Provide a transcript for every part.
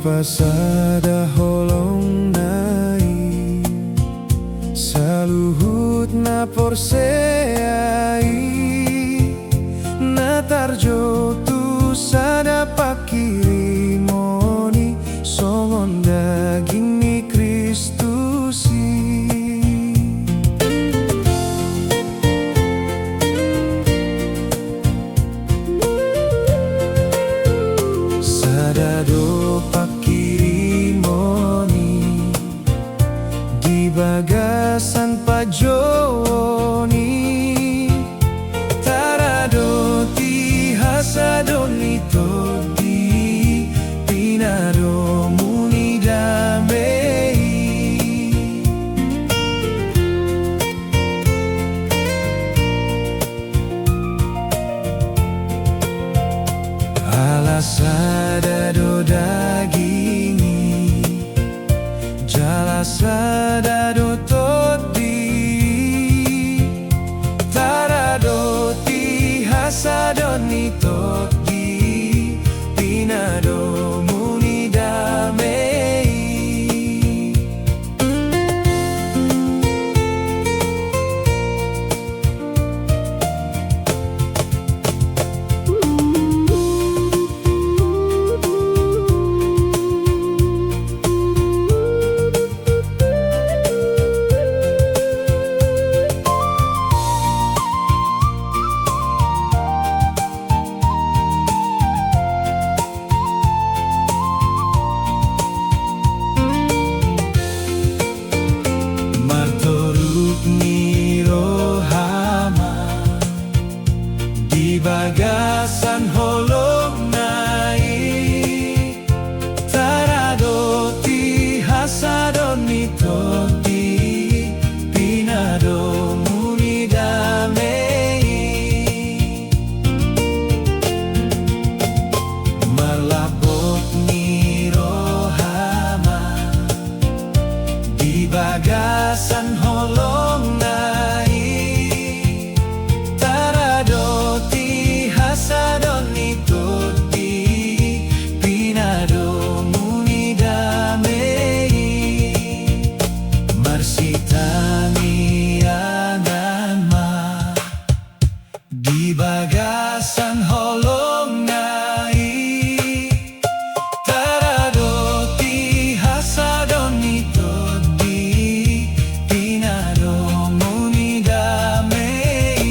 Pasada holong nai saluhut na porseai na tarjo tu sada pakirimoni songon daging ni Kristusi sadado pakirimoni sadado dagingi jala sadado todi tarado ti hasado ni todi pinado muni damai. Bagasan holog nai tarado ti hasado ni todi pinado muni damai. Malapot ni rohama di bagasan holog nai sadon itu di pinado muni damai. Marsitani angan ma di bagasan holong nai tarado ti hasadon itu di pinado muni damai.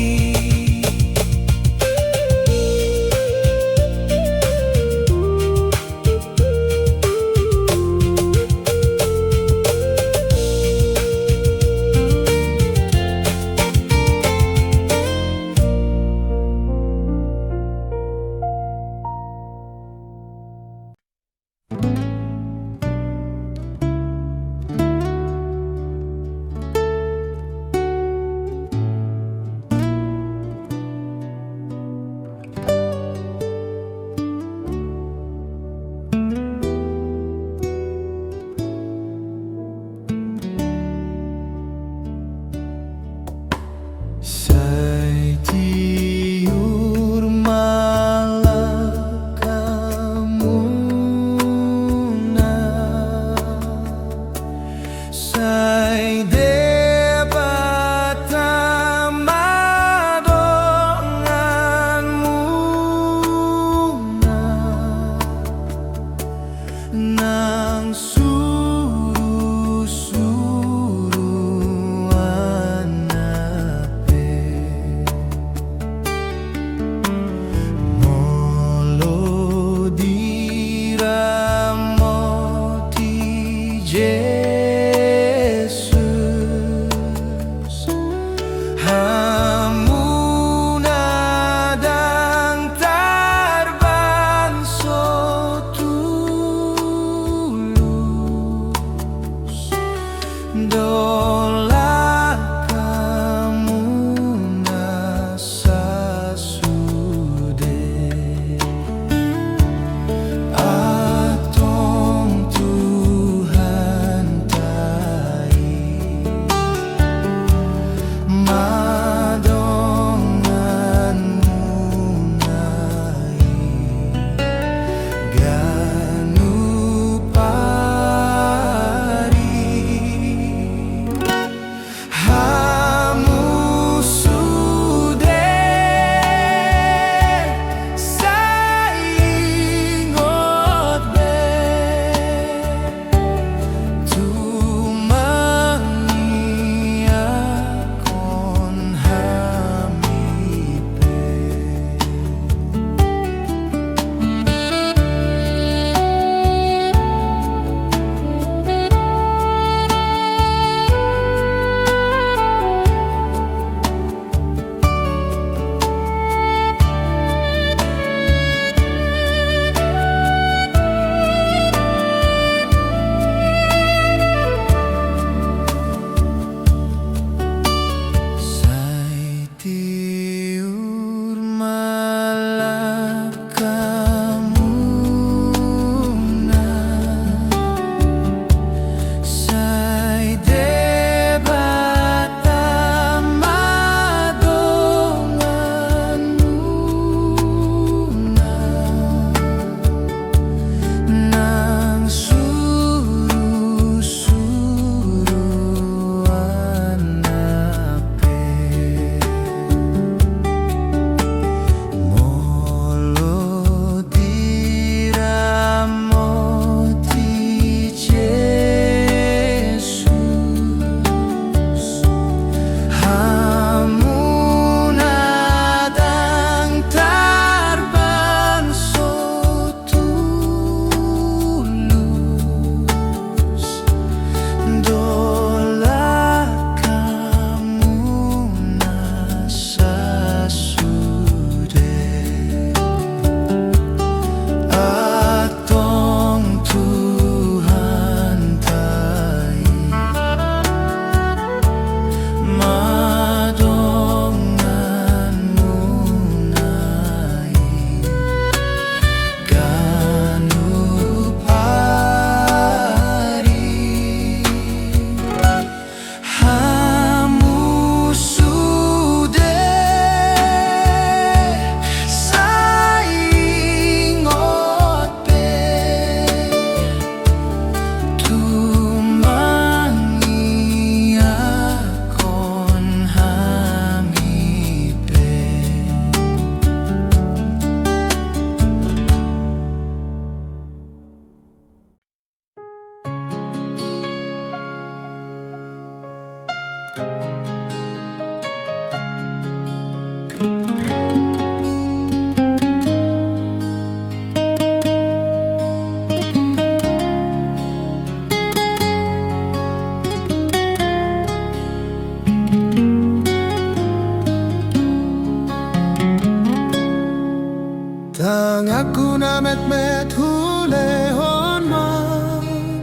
Tangaku na met met hulehon ma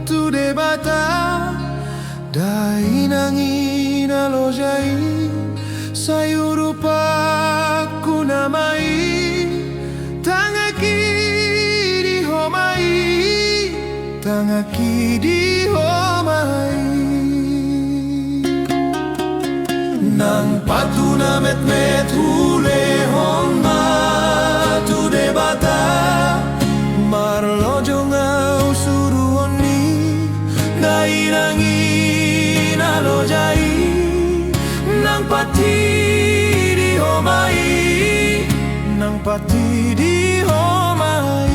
tu de bata dai nangin alojai sayuru paku namai tangaki di homai tangaki di homai nang patu na met met hulehon ma tu de bata marlojo ngau suruhon ni dai nangin alojai nang pati di homai nang pati di homai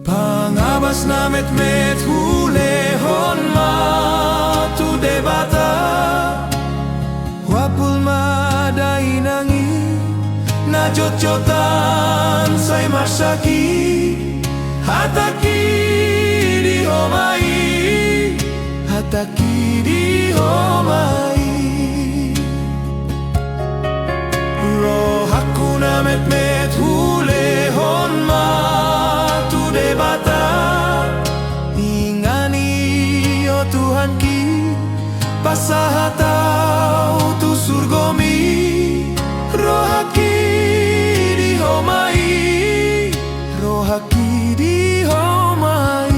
pangabas na met met hulehon ma tu de bata wapul ma dai nangin na jot-jotan say masaki hataki di homai hataki di homai rohaku na met met hulehon ma tu de bata ingani o Tuhan ki pasahatau tu surgomi rohaki di homai rohaki di homai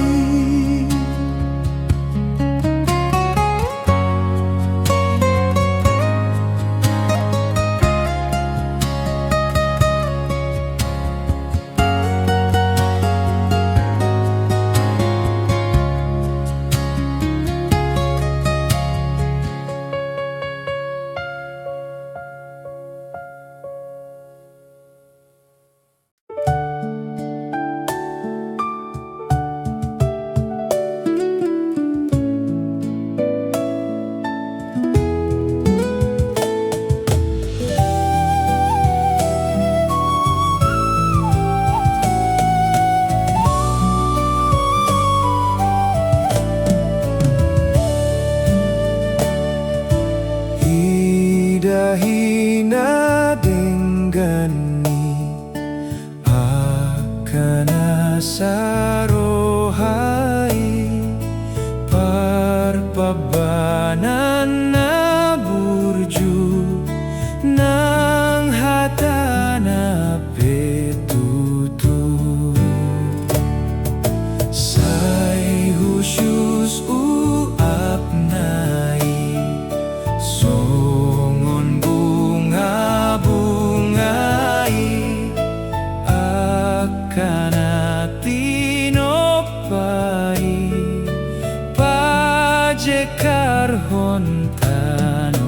hina denggani akan asarohai parpabanan na burju nang hatana petutu say husyus uap nai songon bunga-bungai akan atinopai pajekar hontanoi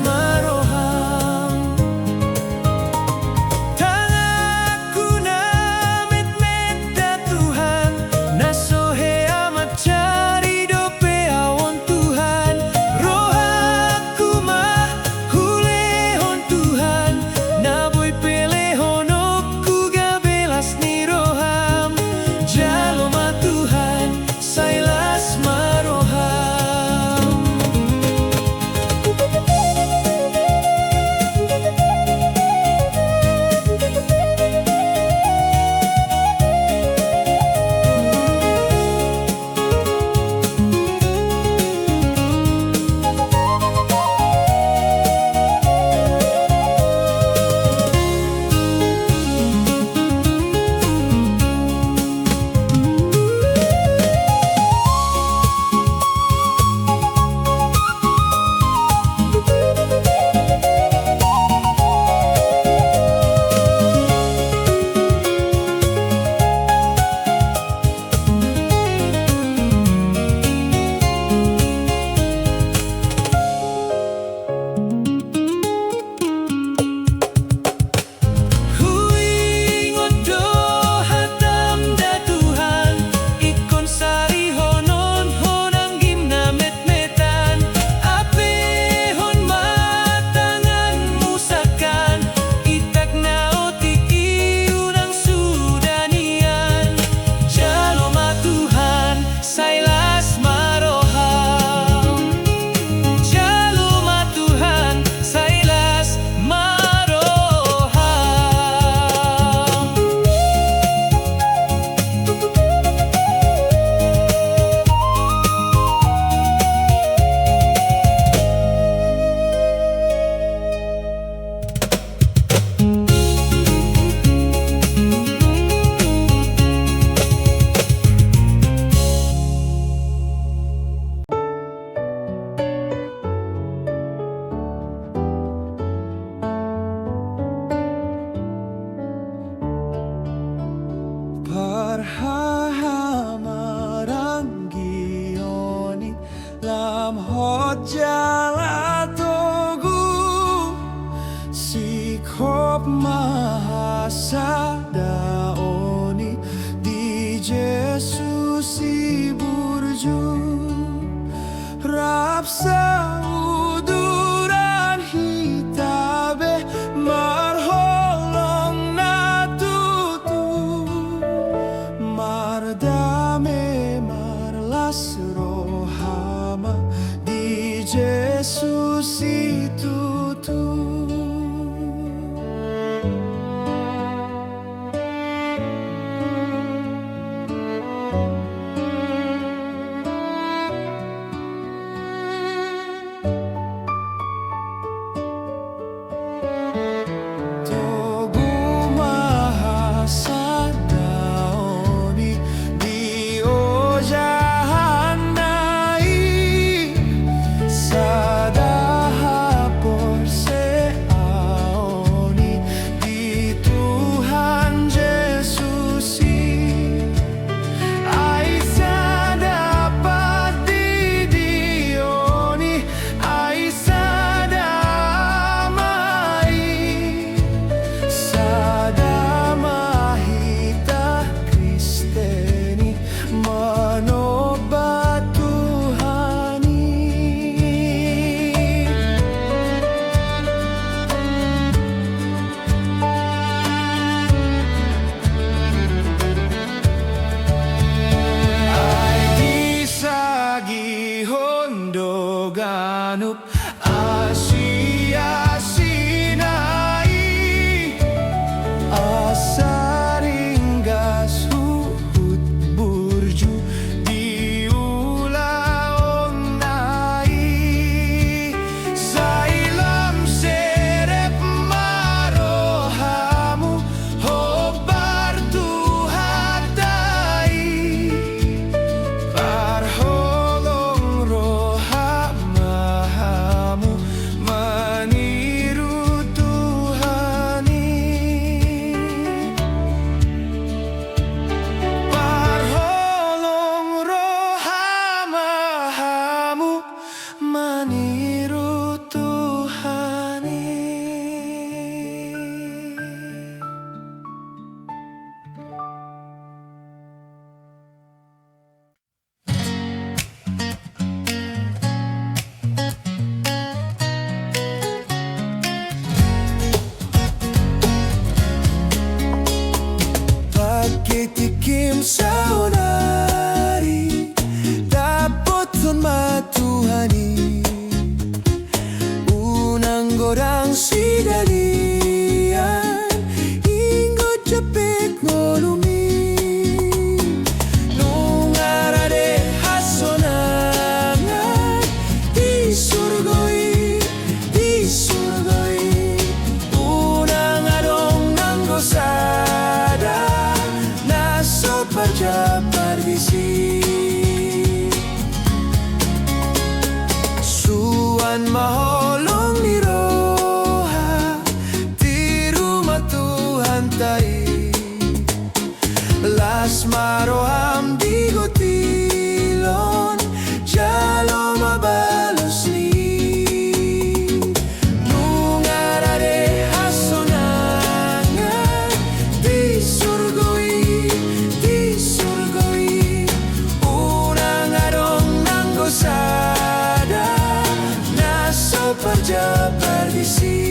maroham. Tangaku na met-met Tuhan, nasohe amat cari dope awon Tuhan. Rohaku mah hulehon Tuhan, na boy pelehon okku gabelas ni roham. Jaloma Tuhan, sailas maroham. godang si dalian inggo cepet ngolumi nung arade hasonangan di surgoi unang adong nang gosada naso parja pardisi suan maholong ni roha di rumah Tuhan tai las maroham di gotilon jalo mabalos ni nung arade hasonangan di surgoi unang adong nang gosada naso parja pardisi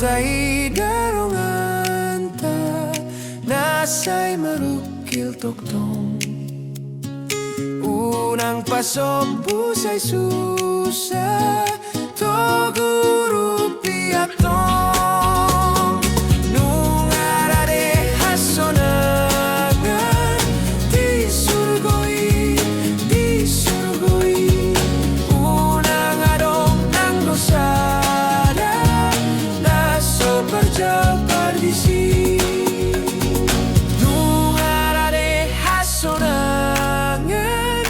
tai daronganta nasay marukil toktong unang pasok pusay susa to guru piatong nung arade hasonangan di surgoi unang adong nang gosada naso parja pardisi nung arade hasonangan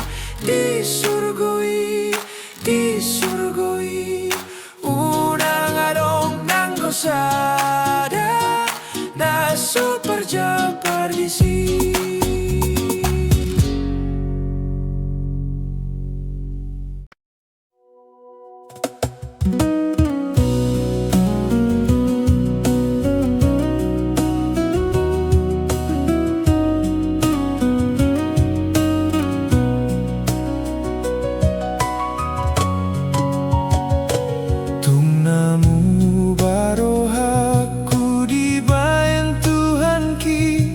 di surgoi unang adong nang gosada naso parja pardisi Tungnamu barohaku dibayan Tuhan ki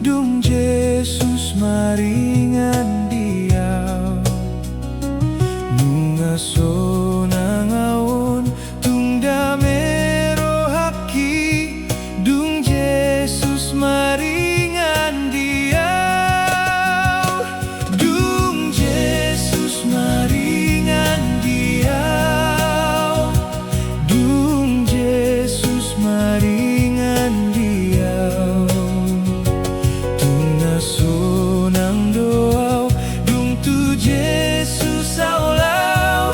dung Jesus maringan diau nunga so nangaon tung dame rohaki dung Jesus maringan diau dung Jesus maringan diau dung Jesus maringan diau tung naso nang doau dung tu Jesus aulau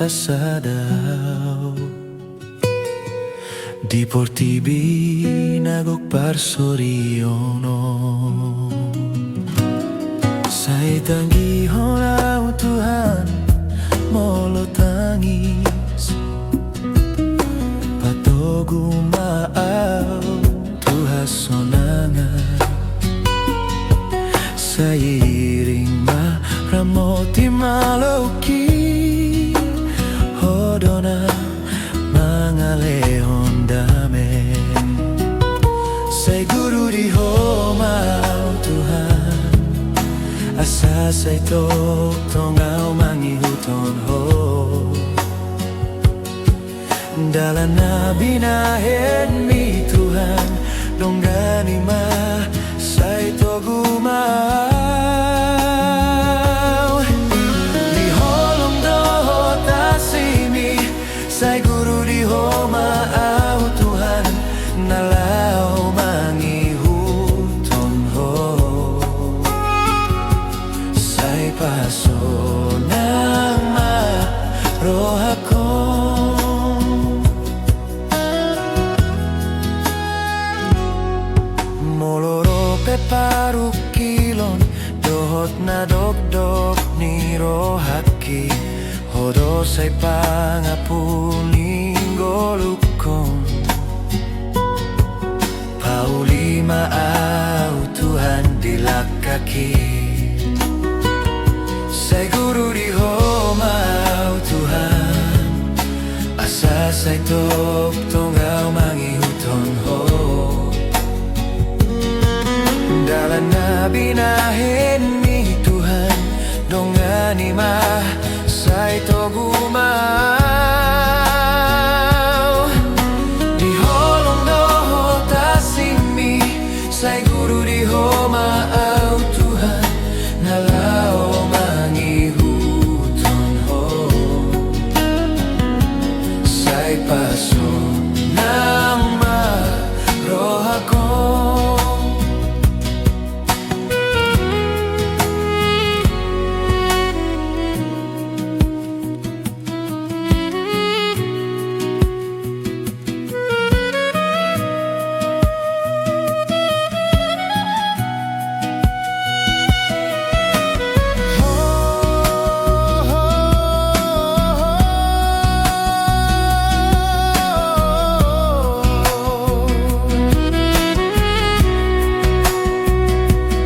sasadao di portibi nagok parsoriono say tanggihon au Tuhan molo tangis patogumaaw tuhasonangan sairing maramoti maloki hodona mangalehon dame say guru di homau Tuhan asa say tok tongau mangihuton ho dalan nabi nahen mi Tuhan donggani ma say togumau di holong doho tasimi say guru di homau Tuhan nalau mangihuton ho say pasonang ma rohakon moloro peparukilon dohot na dok ni rohaki hodo say pangapuning golukon pauli maaw Tuhan dilakaki say guru di homau Tuhan asa say tok tonggaw mangihuton ho dalan nabi nahen mi Tuhan donggani mah say togumau di holong doho tasimi say guru di homau Tuhan nalau mangihuton ho say pasonang marohakon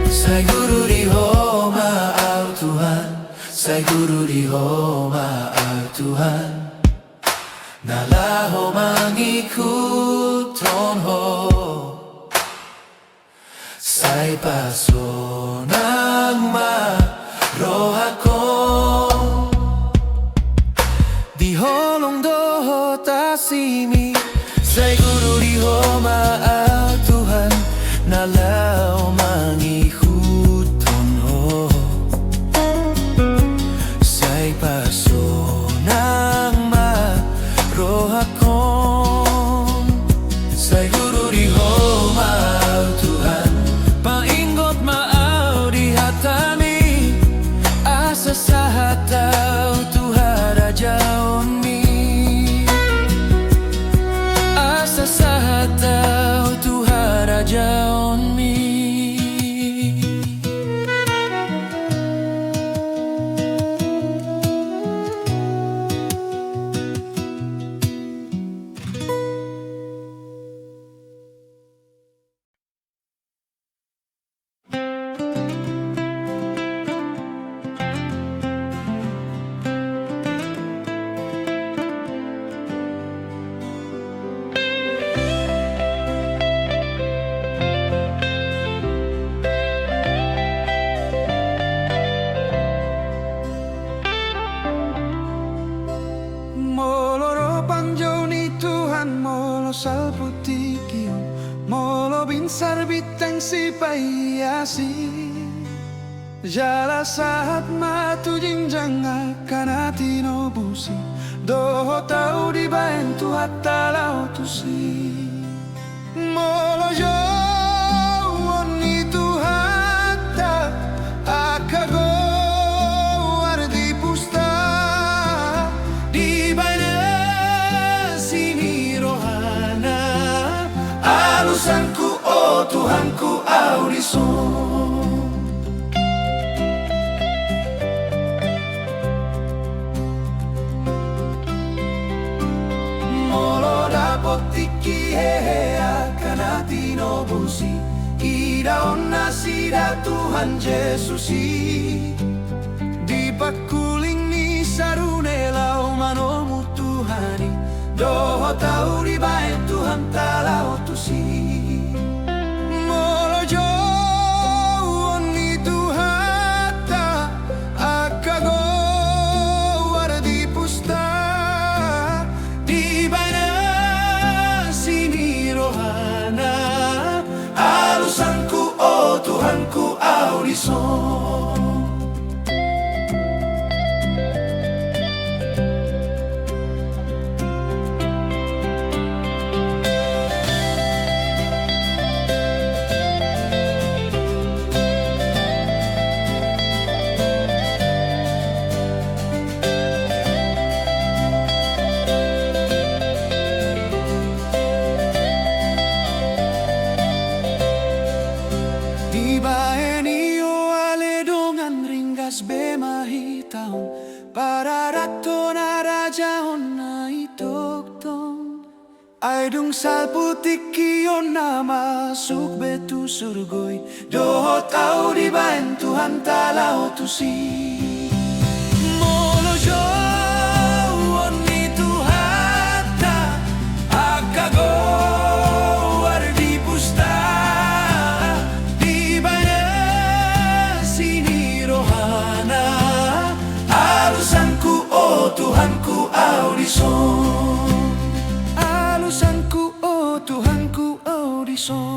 say guru di homau Tuhan say guru di homau Tuhan nalaho mangikuton ho say pasonang marohakon di holong doho tasimi say guru di homau Tuhan nalau mangihuton ho say pasonang marohakon say guru di homau Tuhan painggot maaw di hatami asa sahatau Tuhan rajaon mi asa sahatau Tuhan rajaon mi salputikion molo binsar bitang si payasi jala saat matu jinjang kanati no busi doho tau di bantu hatta lau tusi molo yo oni tu hatta akago ardi pusta di Tuhanku audison. Molo dapot iki hehe akan hati no busi ida onna sida Tuhan Yesusi di pakuling ni sarune lau manomu Tuhani doho tau di bae Tuhan talau tusi molo jauh ni Tuhata akago wardi pusta di bae sini rohana alusanku oh Tuhanku audison. Para rato na raja na itokton Aidung salputik kion na masuk betu surgoy Doho tau di baen Tuhan talau tusi Molo jauh ni Tuhata akago wardi pusta di baen sini rohana alusanku oh Tuhanku audison. Alusanku oh Tuhanku audison.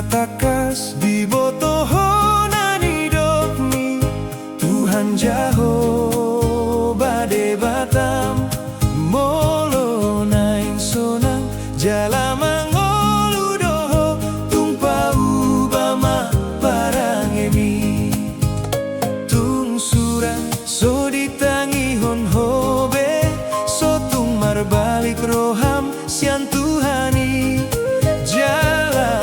Takas di botohona ni dokni Tuhan jaho bade batam molo nain sonang jala mangolu doho tumpa ubama barang emi tung surang so ditangi hon hobe so tung marbalik roham sian Tuhani jala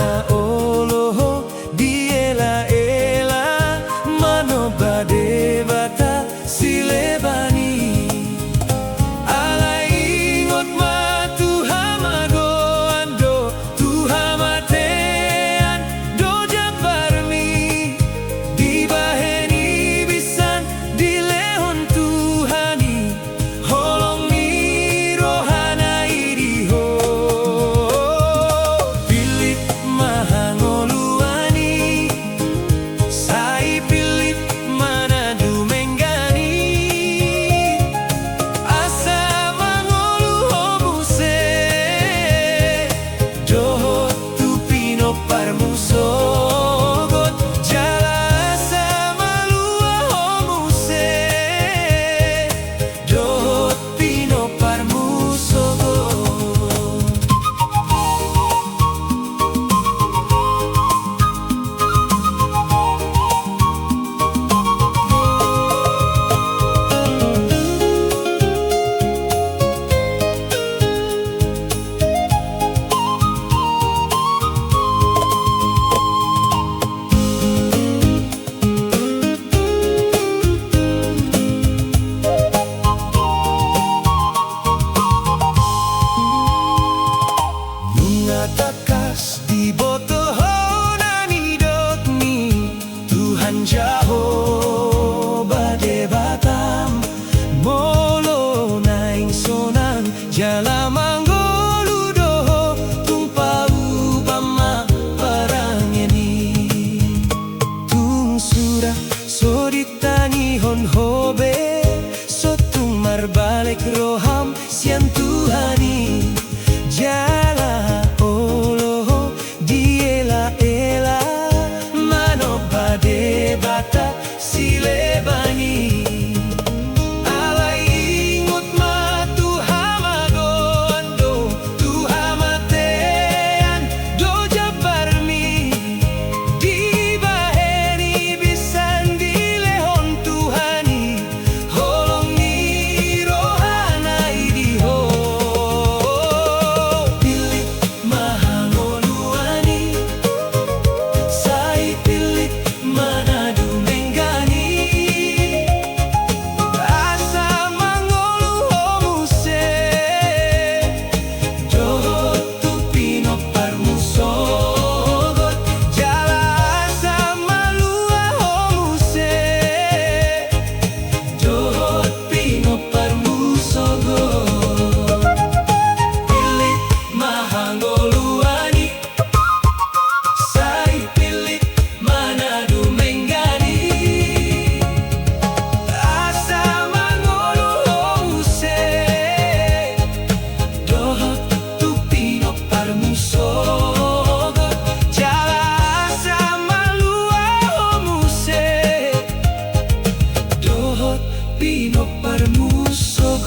Pino permuso